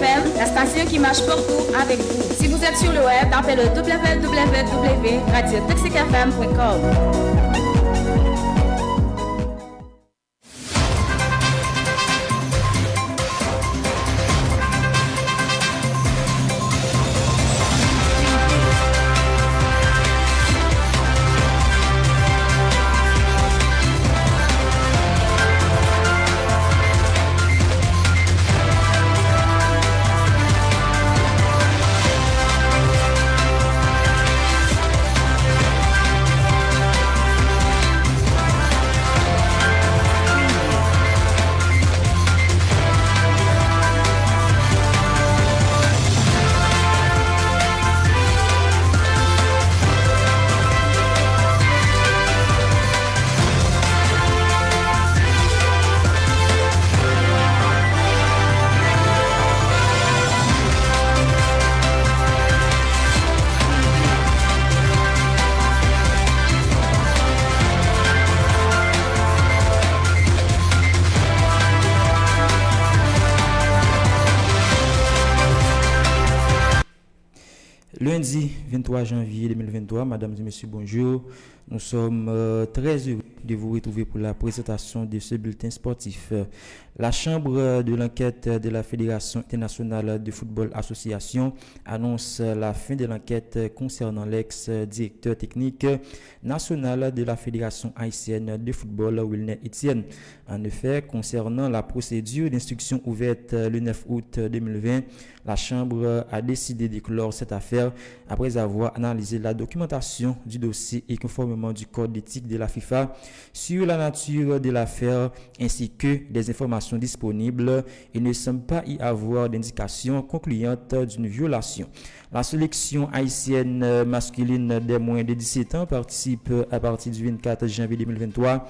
FM, la station qui marche partout avec vous. Si vous êtes sur le web, tapez le www.radiotoxicfm.com. Lundi 23 janvier 2023, mesdames et messieurs, bonjour. Nous sommes très heureux de vous retrouver pour la présentation de ce bulletin sportif. La Chambre de l'enquête de la Fédération internationale de football association annonce la fin de l'enquête concernant l'ex-directeur technique national de la Fédération haïtienne de football, Wilner Etienne. En effet, concernant la procédure d'instruction ouverte le 9 août 2020, la Chambre a décidé de clore cette affaire après avoir analysé la documentation du dossier et conformément du code d'éthique de la FIFA sur la nature de l'affaire ainsi que des informations disponibles. Il ne semble pas y avoir d'indication concluante d'une violation. La sélection haïtienne masculine des moins de 17 ans participe à partir du 24 janvier 2023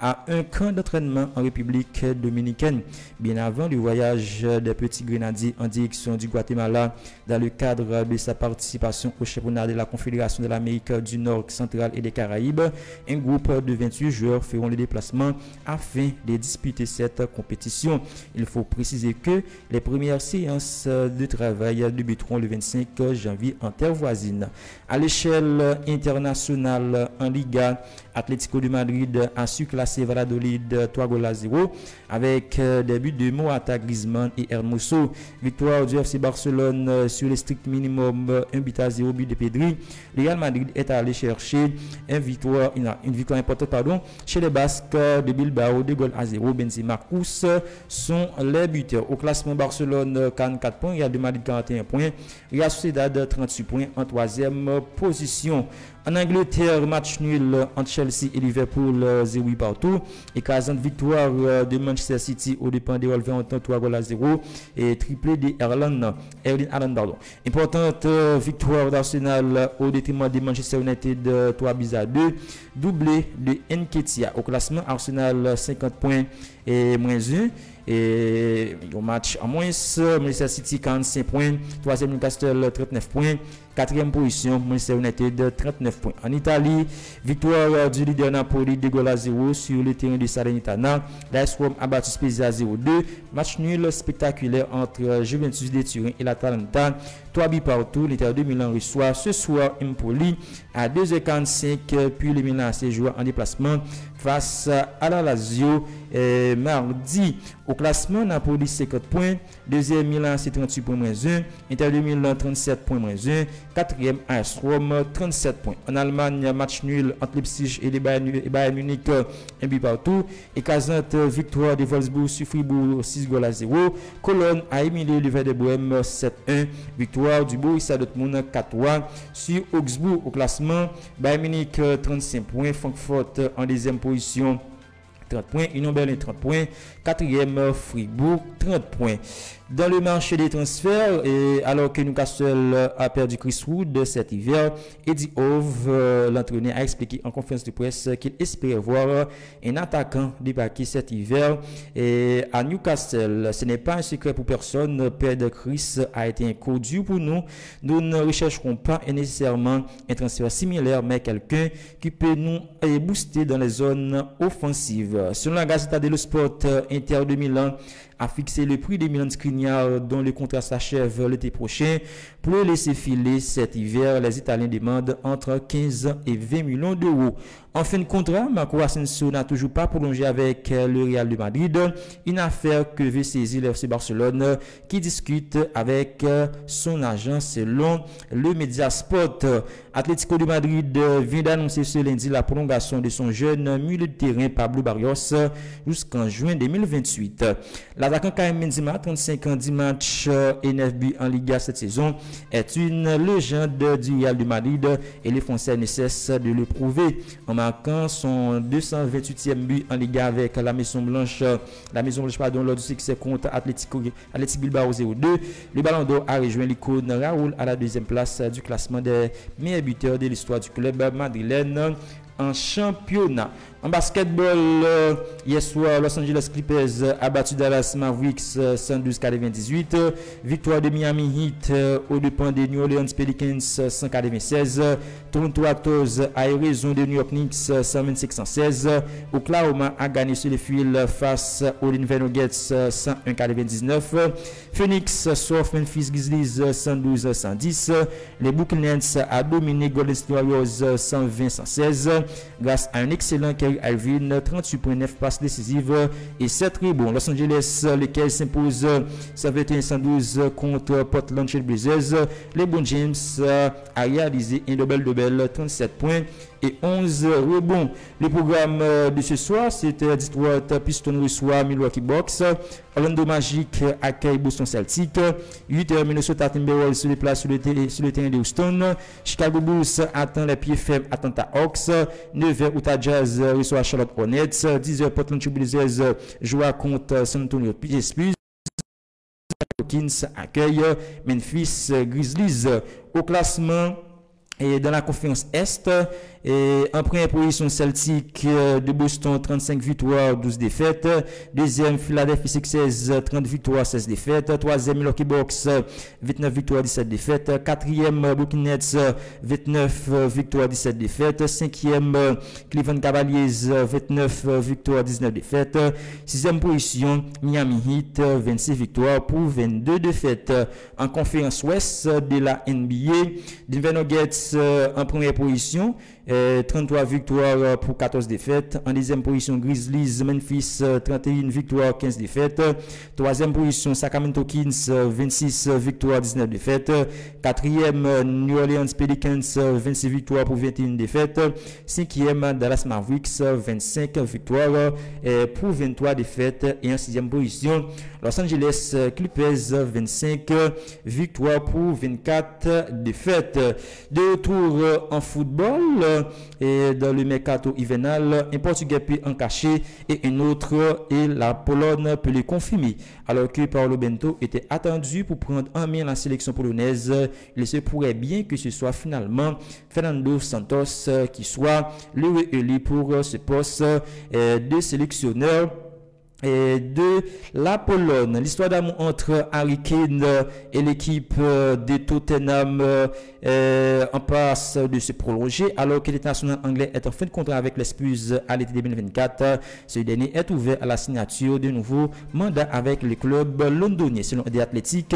à un camp d'entraînement en République dominicaine, bien avant le voyage des petits grenadiers en direction du Guatemala dans le cadre de sa participation au championnat de la Confédération de l'Amérique du Nord, centrale et des Caraïbes. Un groupe de 28 joueurs feront le déplacement afin de disputer cette compétition. Il faut préciser que les premières séances de travail débuteront le 25 janvier en terre voisine. À l'échelle internationale, en Liga, Atlético de Madrid a su classer Valladolid 3-0 avec des buts de Morata, Griezmann et Hermoso. Victoire du FC Barcelone sur le strict minimum, 1-0, but de Pedri. Le Real Madrid est allé chercher une victoire importante chez les Basques de Bilbao, 2-0. Benzema, Kous sont les buteurs. Au classement, Barcelone 44 points, Real de Madrid 41 points, Real Sociedad 38 points en troisième position. En Angleterre, match nul entre Chelsea et Liverpool 0 partout. Écrasante victoire de Manchester City au dépens des Wolverhampton 3-0 et triplé de Erling Haaland. Importante victoire d'Arsenal au détriment de Manchester United 3-2. Doublé de Nketiah. Au classement, Arsenal 50 points et moins 1. Et au match en moins, Manchester City 45 points, 3e Newcastle 39 points, 4e position Manchester United 39 points. En Italie, victoire du leader Napoli 2-0 sur le terrain de Salernitana. L'AS Rome a battu Spezia 0-2. Match nul spectaculaire entre Juventus de Turin et l'Atalanta. 3 buts partout. L'Inter de Milan reçoit ce soir Empoli à 2h45. Puis le Milan se joue en déplacement face à la Lazio mardi. Au classement, Napoli 50 points, 2e Milan c'est 38 points moins 1, Inter de Milan 37 points moins 1, 4e AS Rome 37 points. En Allemagne, match nul entre Leipzig et Bayern Munich, un but partout. Écrasante victoire de Wolfsburg sur Fribourg 6-0. Cologne a éliminé le Werder Brême 7-1. Victoire du Borussia Dortmund 4-3 sur Augsbourg. Au classement, Bayern Munich 35 points, Francfort en 2e position 30 points, Union Berlin 30 points, 4e Fribourg 30 points. Dans le marché des transferts, et alors que Newcastle a perdu Chris Wood cet hiver, Eddie Howe, l'entraîneur, a expliqué en conférence de presse qu'il espérait voir un attaquant débarquer cet hiver. Et à Newcastle, ce n'est pas un secret pour personne, perdre Chris a été un coup dur pour nous. Nous ne rechercherons pas nécessairement un transfert similaire, mais quelqu'un qui peut nous booster dans les zones offensives. Selon la Gazzetta dello Sport, Inter de Milan a fixé le prix de Milan Skriniar dont le contrat s'achève l'été prochain. Pour le laisser filer cet hiver, les Italiens demandent entre 15 et 20 millions d'euros. En fin de contrat, Marco Asensio n'a toujours pas prolongé avec le Real de Madrid, une affaire que veut saisir le FC Barcelone qui discute avec son agent selon le Mediasport. Atlético de Madrid vient d'annoncer ce lundi la prolongation de son jeune milieu de terrain Pablo Barrios jusqu'en juin 2028. L'attaquant Karim Benzema, 35 ans, 10 matchs et 9 buts en Liga cette saison, est une légende du Real de Madrid et les Français ne cessent de le prouver en marquant son 228e but en Liga avec la Maison Blanche lors du succès contre Athletic Bilbao 0-2. Le Ballon d'Or a rejoint l'icône Raoul à la deuxième place du classement des meilleurs buteurs de l'histoire du club madrilène en championnat. En basketball, hier soir, Los Angeles Clippers a battu Dallas Mavericks 112-98. Victoire de Miami Heat aux dépens des New Orleans Pelicans 196. Toronto Raptors a eu raison de New York Knicks 125-116. Oklahoma a gagné sur le fil face aux Denver Nuggets 101-99. Phoenix sauf Memphis Grizzlies 112-110. Les Brooklyn Nets a dominé Golden State Warriors 120-116 grâce à un excellent Kyrie Irving, 38.9 passes décisives et 7 rebonds. Los Angeles, lesquels s'imposent 121-112 contre Portland Trail Blazers. LeBron James a réalisé un double-double, 37 points et 11 rebonds. Le programme de ce soir, c'était Detroit Pistons reçoit Milwaukee Bucks. Orlando Magic accueille Boston Celtics. 8h, Minnesota Timberwolves se déplace sur le terrain de Houston. Chicago Bulls attend les pieds faibles Atlanta Hawks. 9h, Utah Jazz reçoit Charlotte Hornets. 10h, Portland Trail Blazers joue contre San Antonio Spurs. Hawkins accueille Memphis Grizzlies. Au classement et dans la conférence Est, et en première position Celtic de Boston 35 victoires 12 défaites. Deuxième Philadelphia Sixers 30 victoires 16 défaites. Troisième Milwaukee Bucks 29 victoires 17 défaites. Quatrième Brooklyn Nets 29 victoires 17 défaites. Cinquième Cleveland Cavaliers 29 victoires 19 défaites. Sixième position Miami Heat 26 victoires pour 22 défaites. En conférence Ouest de la NBA, Denver Nuggets en première position, 33 victoires pour 14 défaites. En deuxième position, Grizzlies Memphis 31 victoires 15 défaites. Troisième position, Sacramento Kings 26 victoires 19 défaites. Quatrième, New Orleans Pelicans 26 victoires pour 21 défaites. Cinquième, Dallas Mavericks 25 victoires pour 23 défaites. Et en sixième position, Los Angeles Clippers 25 victoires pour 24 défaites. De retour en football et dans le mercato hivernal, un Portugais peut en cacher et un autre, et la Pologne peut le confirmer. Alors que Paulo Bento était attendu pour prendre en main la sélection polonaise, il se pourrait bien que ce soit finalement Fernando Santos qui soit le réélu pour ce poste de sélectionneur de la Pologne. L'histoire d'amour entre Harry Kane et l'équipe de Tottenham en passe de se prolonger alors que l'international anglais est en fin de contrat avec les Spurs à l'été 2024. Ce dernier est ouvert à la signature de nouveaux mandats avec le club londonien. Selon The Athletic,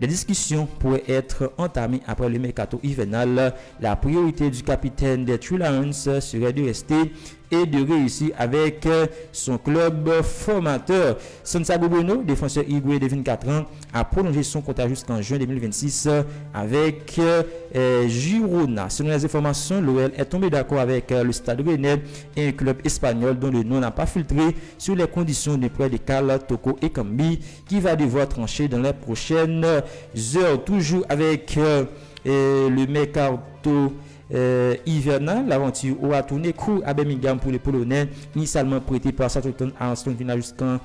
des discussions pourraient être entamées après le mercato hivernal. La priorité du capitaine des Three Lions serait de rester et de réussir avec son club formateur. Santiago Bueno, défenseur uruguayen de 24 ans, a prolongé son contrat jusqu'en juin 2026 avec Girona. Selon les informations, l'OL est tombé d'accord avec le Stade Rennais et un club espagnol dont le nom n'a pas filtré sur les conditions de prêt de Karl Toko Ekambi qui va devoir trancher dans les prochaines heures. Toujours avec le mercato hivernal, l'aventure aura tourné court à Birmingham pour les Polonais, initialement prêté par Southampton à Aston Villa jusqu'à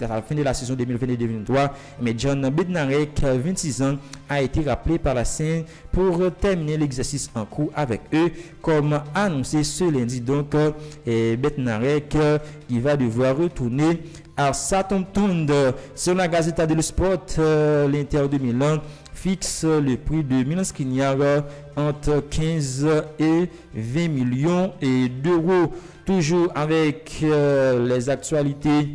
la fin de la saison 2022-2023. Mais John Bednarek, 26 ans, a été rappelé par la scène pour terminer l'exercice en cours avec eux, comme annoncé ce lundi. Donc, Bednarek qui va devoir retourner à Southampton. Selon la Gazzetta dello Sport, l'Inter de Milan fixe le prix de Milan Skriniar entre 15 et 20 millions d'euros. Toujours avec les actualités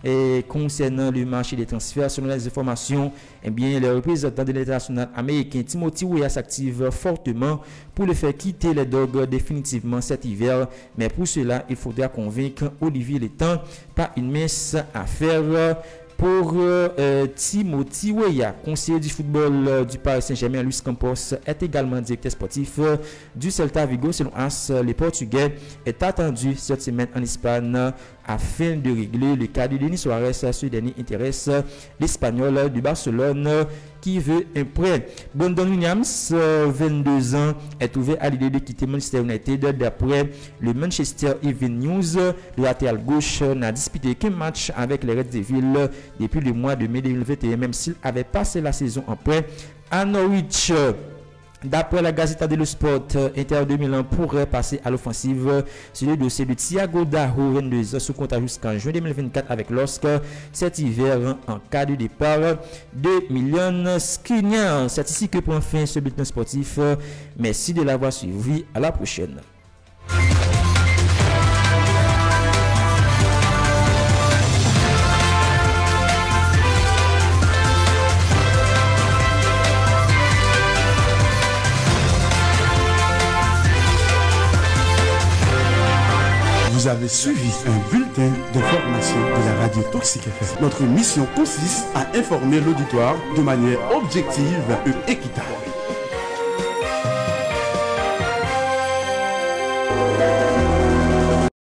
Et concernant le marché des transferts, selon les informations, eh bien, le représentant de l'international américain Timothy Weah s'active fortement pour le faire quitter les Dogs définitivement cet hiver. Mais pour cela, il faudra convaincre Olivier Létang. Pas une mince affaire pour Timothy Weah, conseiller du football du Paris Saint-Germain. Luis Campos est également directeur sportif du Celta Vigo. Selon AS, le Portugais est attendu cette semaine en Espagne afin de régler le cas de Denis Suarez. Ce dernier intéresse l'Espagnol du Barcelone qui veut un prêt. Brandon Williams, 22 ans, est ouvert à l'idée de quitter Manchester United. D'après le Manchester Evening News, le latéral gauche n'a disputé qu'un match avec les Red Devils depuis le mois de mai 2021, même s'il avait passé la saison en prêt à Norwich. D'après la Gazzetta dello Sport, Inter de Milan pourrait passer à l'offensive sur le dossier de Thiago Daho, 22 ans, sous contrat jusqu'en juin 2024 avec l'Oscar cet hiver en cas de départ de Milan Skriniar. C'est ici que prend fin ce bulletin sportif. Merci de l'avoir suivi. À la prochaine. Vous avez suivi un bulletin d'information de la radio Toxic FM. Notre mission consiste à informer l'auditoire de manière objective et équitable.